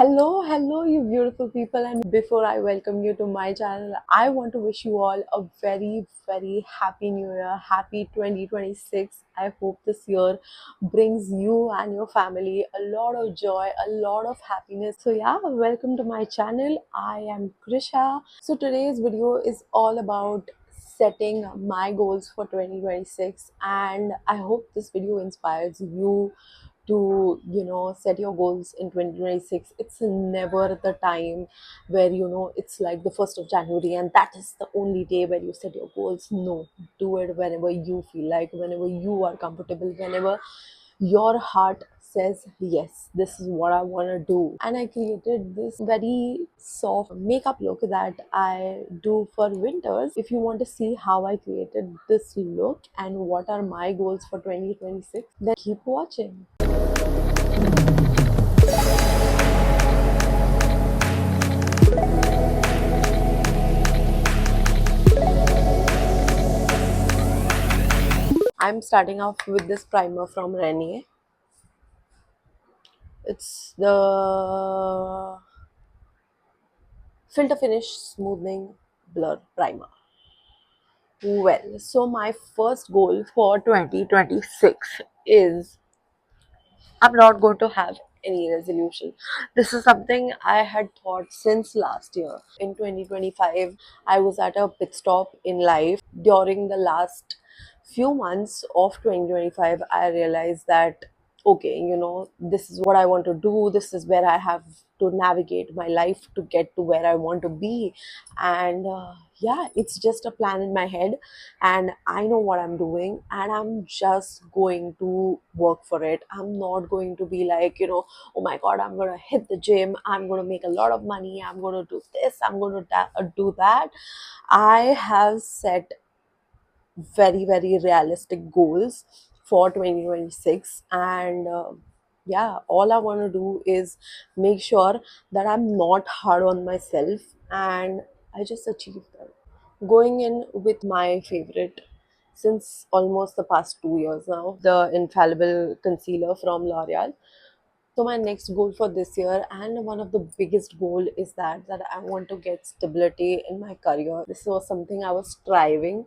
Hello, you beautiful people. And before I welcome you to my channel, I want to wish you all a very happy new year, happy 2026. I hope this year brings you and your family a lot of joy, a lot of happiness. So, yeah, welcome to my channel. I am Krisha. So, today's video is all about setting my goals for 2026, and I hope this video inspires you to set your goals in 2026. It's never the time where it's like the 1st of January and that is the only day where you set your goals. No, do it whenever you feel like, whenever you are comfortable, whenever your heart says yes, this is what I want to do. And I created this very soft makeup look that I do for winters. If you want to see how I created this look and what are my goals for 2026, then keep watching. I'm starting off with this primer from Rene. It's the Filter Finish Smoothing Blur Primer. Well, so my first goal for 2026 is I'm not going to have any resolution. This is something I had thought since last year. In 2025, I was at a pit stop in life. During the last few months of 2025, I realized that, okay, this is what I want to do. This is where I have to navigate my life to get to where I want to be. And yeah, it's just a plan in my head, and I know what I'm doing, and I'm just going to work for it. I'm not going to be like, oh my god, I'm going to hit the gym, I'm going to make a lot of money, I'm going to do this, I'm going to do that. I have set very realistic goals for 2026, and yeah, all I want to do is make sure that I'm not hard on myself, and I just achieve that. Going in with my favorite since almost the past 2 years now, the Infallible Concealer from L'Oreal. So my next goal for this year, and one of the biggest goal, is that I want to get stability in my career. This was something I was striving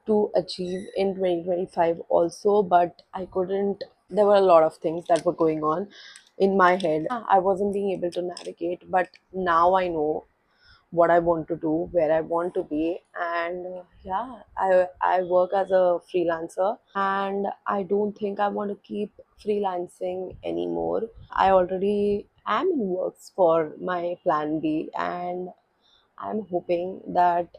to achieve in 2025 also, but I couldn't. There were a lot of things that were going on in my head. I wasn't being able to navigate, but now I know what I want to do, where I want to be, and yeah, I work as a freelancer, and I don't think I want to keep freelancing anymore. I already am in works for my plan B, and I'm hoping that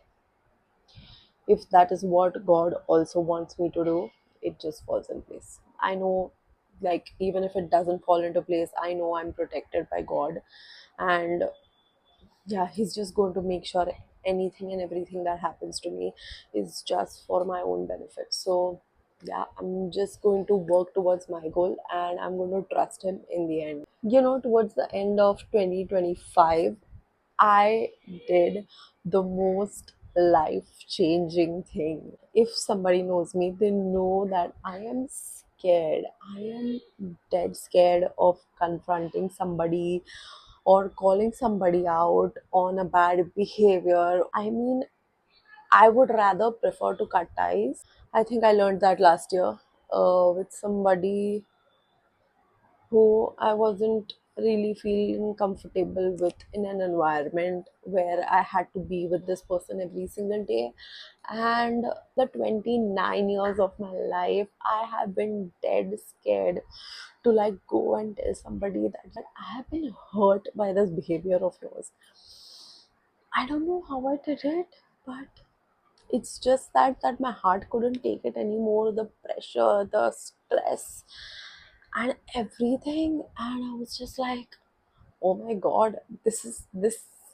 if that is what God also wants me to do, it just falls in place. I know, like, even if it doesn't fall into place, I know I'm protected by God, and yeah, He's just going to make sure anything and everything that happens to me is just for my own benefit. So yeah, I'm just going to work towards my goal, and I'm going to trust Him in the end. Towards the end of 2025, I did the most life changing thing. If somebody knows me, they know that I am scared. I am dead scared of confronting somebody or calling somebody out on a bad behavior. I mean, I would rather prefer to cut ties. I think I learned that last year with somebody who I wasn't really feeling comfortable with, in an environment where I had to be with this person every single day. And the 29 years of my life, I have been dead scared to like go and tell somebody that I have been hurt by this behavior of yours. I don't know how I did it, but it's just that my heart couldn't take it anymore, the pressure, the stress, and everything. And I was just like, oh my god, this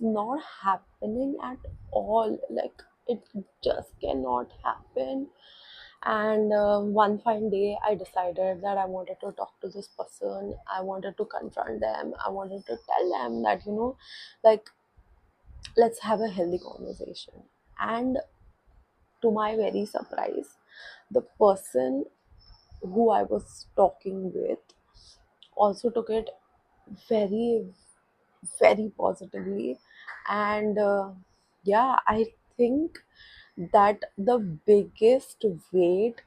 not happening at all. Like, it just cannot happen. And one fine day, I decided that I wanted to talk to this person. I wanted to confront them. I wanted to tell them that, like, let's have a healthy conversation. And to my very surprise, the person who I was talking with also took it very, very positively. And yeah, I think that the biggest weight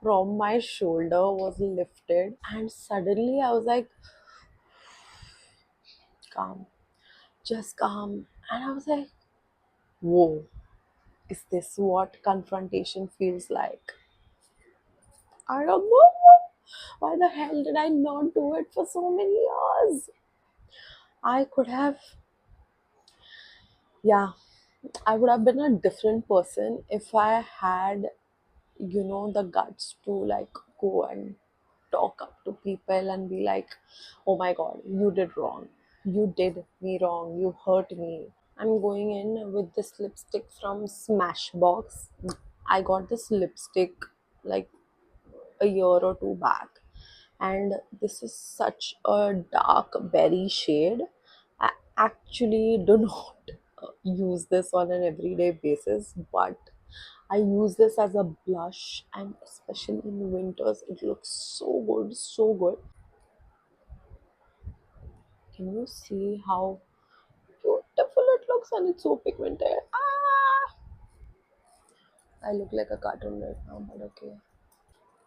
from my shoulder was lifted, and suddenly I was like, calm, just calm. And I was like, whoa, is this what confrontation feels like? I don't know. Why the hell did I not do it for so many years? I could have, yeah, I would have been a different person if I had, the guts to like go and talk up to people and be like, oh my god, you did wrong. You did me wrong. You hurt me. I'm going in with this lipstick from Smashbox. I got this lipstick like a year or two back, and this is such a dark berry shade. I actually do not use this on an everyday basis, but I use this as a blush, and especially in winters it looks so good, so good. Can you see how beautiful it looks? And it's so pigmented. Ah, I look like a cartoon right now, but okay.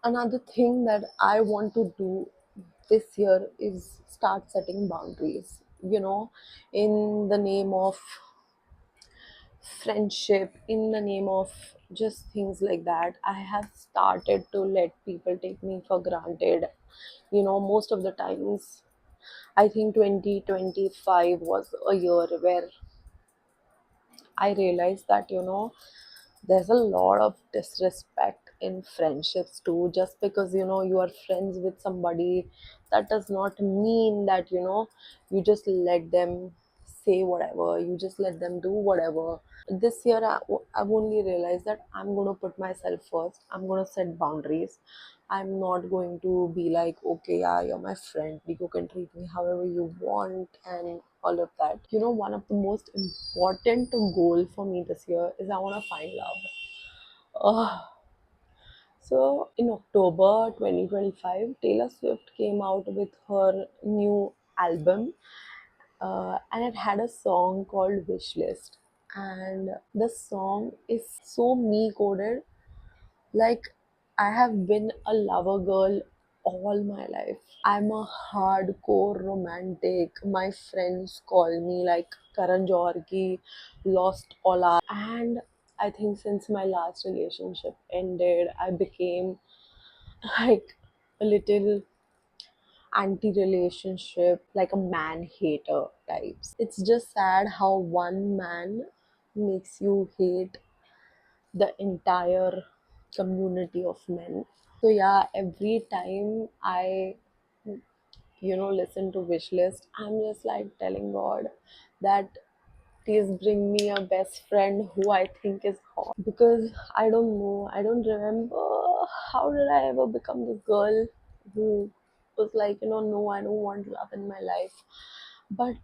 Another thing that I want to do this year is start setting boundaries, in the name of friendship, in the name of just things like that. I have started to let people take me for granted. Most of the times, I think 2025 was a year where I realized that, there's a lot of disrespect in friendships too. Just because, you are friends with somebody, that does not mean that, you just let them say whatever, you just let them do whatever. This year, I've only realized that I'm going to put myself first. I'm going to set boundaries. I'm not going to be like, okay, yeah, you're my friend. You can treat me however you want and all of that. One of the most important goal for me this year is I want to find love. So in October 2025, Taylor Swift came out with her new album, and it had a song called Wishlist. And the song is so me coded. Like, I have been a lover girl all my life. I'm a hardcore romantic. My friends call me like Karan Johar ki lost aula. And I think since my last relationship ended, I became like a little anti-relationship, like a man hater types. It's just sad how one man makes you hate the entire community of men. So yeah, every time I listen to Wishlist, I'm just like telling God that please bring me a best friend who I think is hot. Because I don't know, I don't remember how did I ever become this girl who was like, no, I don't want love in my life. But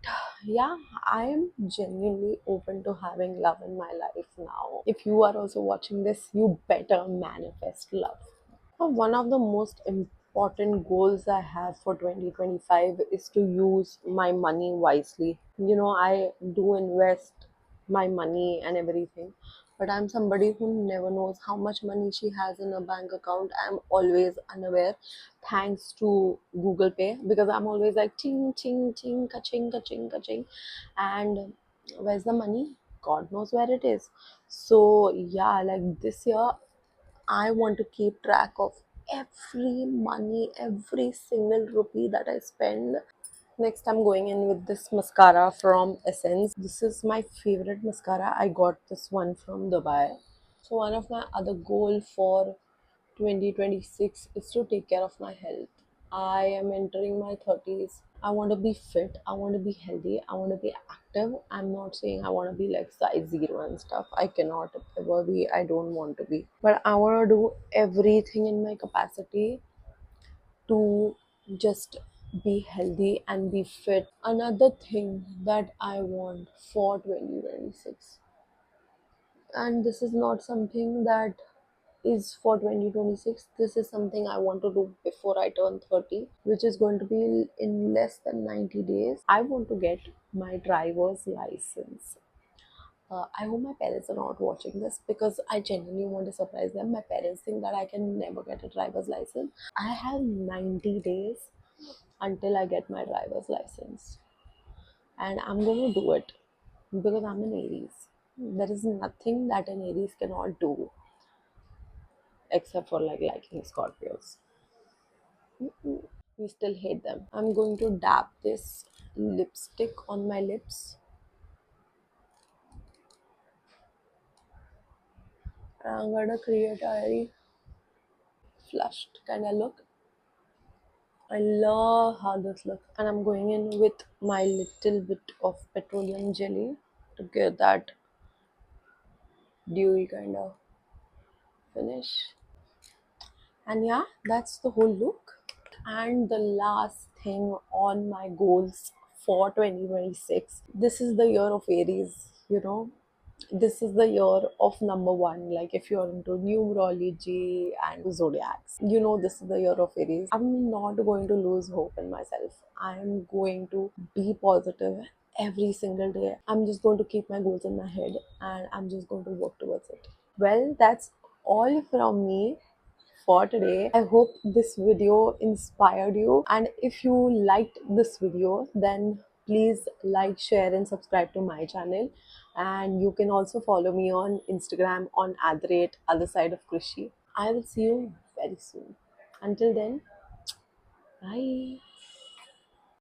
yeah, I am genuinely open to having love in my life now. If you are also watching this, you better manifest love. One of the most important goals I have for 2025 is to use my money wisely. I do invest my money and everything, but I'm somebody who never knows how much money she has in a bank account. I'm always unaware, thanks to Google Pay, because I'm always like ching, ching, ching, ka-ching, ka-ching, ka-ching. And where's the money? God knows where it is. So, yeah, like this year, I want to keep track of every money, every single rupee that I spend. Next, I'm going in with this mascara from Essence. This is my favorite mascara. I got this one from Dubai. So, one of my other goal for 2026 is to take care of my health. I am entering my 30s. I want to be fit. I want to be healthy. I want to be active. I'm not saying I want to be like size zero and stuff. I cannot ever be. I don't want to be. But I want to do everything in my capacity to just be healthy and be fit. Another thing that I want for 2026, and this is not something that is for 2026, this is something I want to do before I turn 30, which is going to be in less than 90 days. I want to get my driver's license. I hope my parents are not watching this because I genuinely want to surprise them. My parents think that I can never get a driver's license. I have 90 days until I get my driver's license, and I'm going to do it because I'm an Aries. There is nothing that an Aries cannot do except for like liking Scorpios. We still hate them. I'm going to dab this lipstick on my lips. I'm gonna create a very flushed kind of look. I love how this looks, and I'm going in with my little bit of petroleum jelly to get that dewy kind of finish. And yeah, that's the whole look. And the last thing on my goals for 2026, this is the year of Aries, you know. This is the year of number one. Like, if you're into numerology and zodiacs, you know, this is the year of Aries. I'm not going to lose hope in myself. I'm going to be positive every single day. I'm just going to keep my goals in my head and I'm just going to work towards it. Well, that's all from me for today. I hope this video inspired you, and if you liked this video, then please like, share and subscribe to my channel. And you can also follow me on Instagram on @othersideofkrishi. I will see you very soon. Until then, bye.